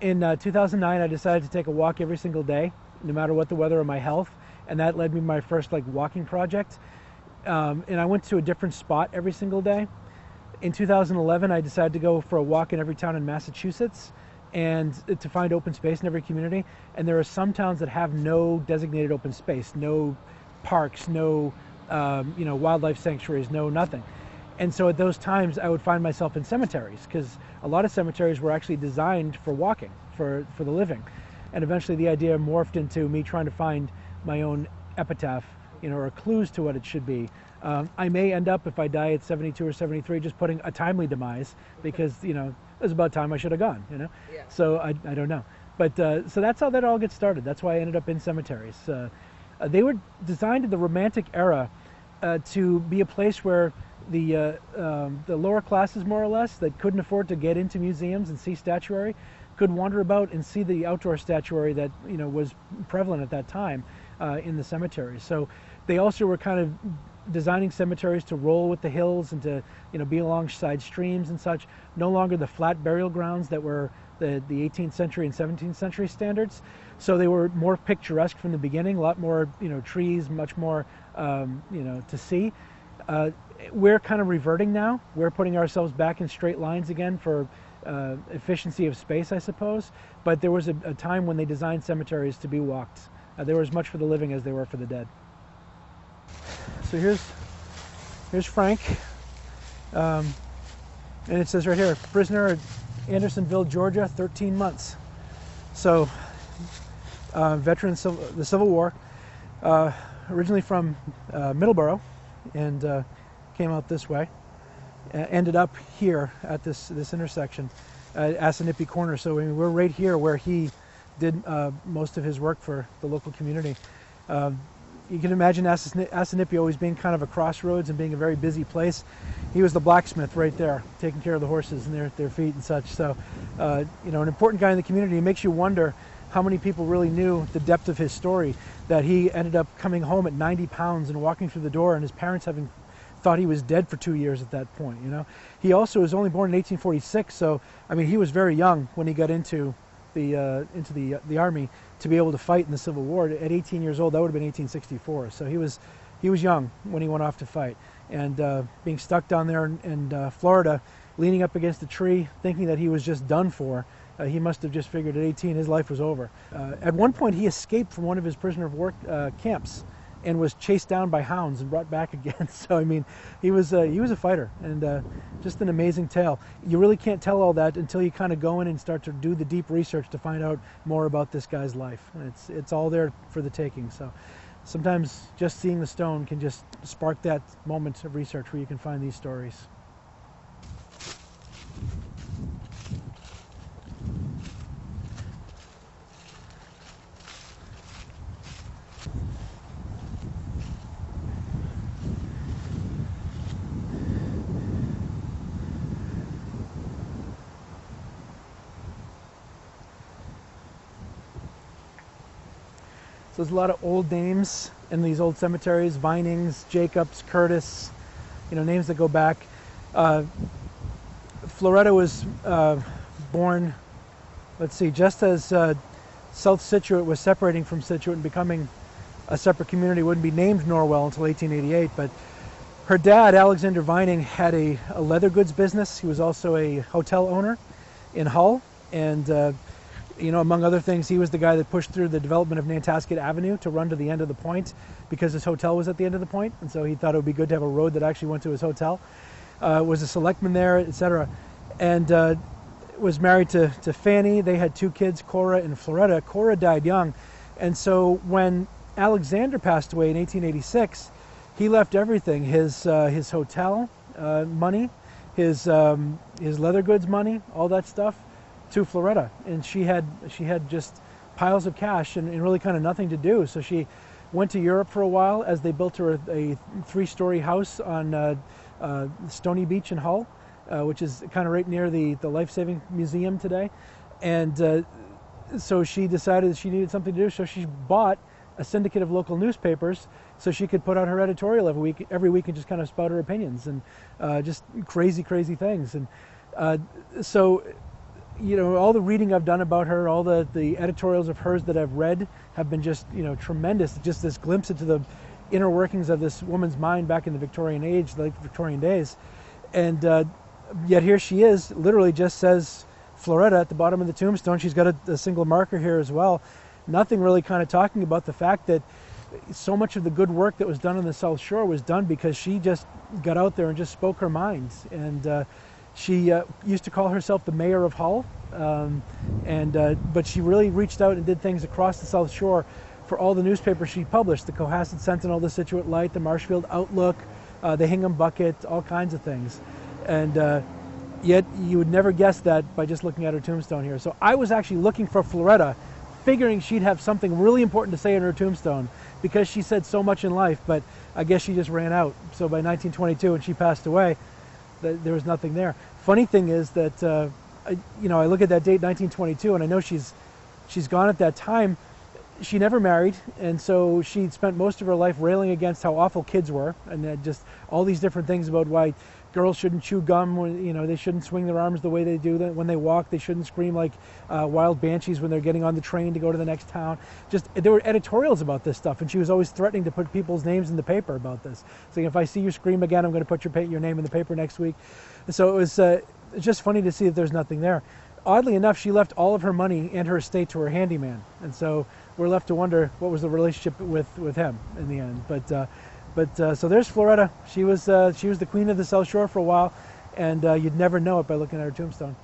In 2009, I decided to take a walk every single day, no matter what the weather or my health, and that led me to my first walking project. And I went to a different spot every single day. In 2011, I decided to go for a walk in every town in Massachusetts and to find open space in every community. And there are some towns that have no designated open space, no parks, no wildlife sanctuaries, no nothing. And so at those times, I would find myself in cemeteries, because a lot of cemeteries were actually designed for walking, for the living. And eventually the idea morphed into me trying to find my own epitaph, or clues to what it should be. I may end up, if I die at 72 or 73, just putting a timely demise, because it was about time I should have gone. Yeah. So I don't know. But so that's how that all gets started. That's why I ended up in cemeteries. They were designed in the Romantic era to be a place where the lower classes, more or less, that couldn't afford to get into museums and see statuary, could wander about and see the outdoor statuary that was prevalent at that time in the cemeteries. So they also were kind of designing cemeteries to roll with the hills and to be alongside streams and such. No longer the flat burial grounds that were the 18th century and 17th century standards. So they were more picturesque from the beginning. A lot more trees, much more to see. We're kind of reverting now. We're putting ourselves back in straight lines again for efficiency of space, I suppose. But there was a time when they designed cemeteries to be walked. They were as much for the living as they were for the dead. So here's Frank, and it says right here, prisoner at Andersonville, Georgia, 13 months. So veteran of the Civil War, originally from Middleborough, and came out this way, ended up here at this intersection at Assinippie Corner. So we're right here where he did most of his work for the local community. You can imagine Assinippie always being kind of a crossroads and being a very busy place. He was the blacksmith right there, taking care of the horses and their feet and such. So, an important guy in the community. It makes you wonder how many people really knew the depth of his story, that he ended up coming home at 90 pounds and walking through the door, and his parents having thought he was dead for 2 years at that point. He also was only born in 1846, so he was very young when he got into the army to be able to fight in the Civil War. At 18 years old, that would have been 1864. So he was young when he went off to fight, and being stuck down there in Florida, leaning up against a tree, thinking that he was just done for. He must have just figured at 18 his life was over. At one point, he escaped from one of his prisoner of war camps and was chased down by hounds and brought back again. So he was a fighter, and just an amazing tale. You really can't tell all that until you kind of go in and start to do the deep research to find out more about this guy's life. It's all there for the taking. So sometimes just seeing the stone can just spark that moment of research where you can find these stories. So there's a lot of old names in these old cemeteries: Vinings, Jacobs, Curtis, names that go back. Floretta was born, just as South Scituate was separating from Scituate and becoming a separate community. It wouldn't be named Norwell until 1888, but her dad, Alexander Vining, had a leather goods business. He was also a hotel owner in Hull, and among other things, he was the guy that pushed through the development of Nantasket Avenue to run to the end of the point, because his hotel was at the end of the point, and so he thought it would be good to have a road that actually went to his hotel. Was a selectman there, etc., and was married to Fanny. They had 2 kids, Cora and Floretta. Cora died young, and so when Alexander passed away in 1886, he left everything: his hotel money, his leather goods money, all that stuff, to Floretta, and she had just piles of cash and really kind of nothing to do. So she went to Europe for a while as they built her a 3-story house on Stony Beach in Hull, which is kind of right near the Life-Saving Museum today. And so she decided that she needed something to do, so she bought a syndicate of local newspapers so she could put out her editorial every week and just kind of spout her opinions and just crazy things. And so all the reading I've done about her, all the editorials of hers that I've read have been just, tremendous. Just this glimpse into the inner workings of this woman's mind back in the Victorian age, the late Victorian days. And yet here she is, literally just says Floretta at the bottom of the tombstone. She's got a single marker here as well. Nothing really kind of talking about the fact that so much of the good work that was done on the South Shore was done because she just got out there and just spoke her mind. And she used to call herself the mayor of Hull, but she really reached out and did things across the South Shore for all the newspapers she published: the Cohasset Sentinel, the Scituate Light, the Marshfield Outlook, the Hingham Bucket, all kinds of things. And yet you would never guess that by just looking at her tombstone here. So I was actually looking for Floretta, figuring she'd have something really important to say in her tombstone because she said so much in life, but I guess she just ran out. So by 1922, when she passed away, there was nothing there. Funny thing is that I look at that date, 1922, and I know she's gone at that time. She never married, and so she spent most of her life railing against how awful kids were, and just all these different things about why girls shouldn't chew gum, when they shouldn't swing their arms the way they do when they walk, they shouldn't scream like wild banshees when they're getting on the train to go to the next town. Just there were editorials about this stuff, and she was always threatening to put people's names in the paper about this, saying, if I see you scream again, I'm going to put your name in the paper next week. So it was just funny to see that there's nothing there. Oddly enough, she left all of her money and her estate to her handyman, and so we're left to wonder what was the relationship with him in the end. But so there's Floretta. She was the queen of the South Shore for a while, and you'd never know it by looking at her tombstone.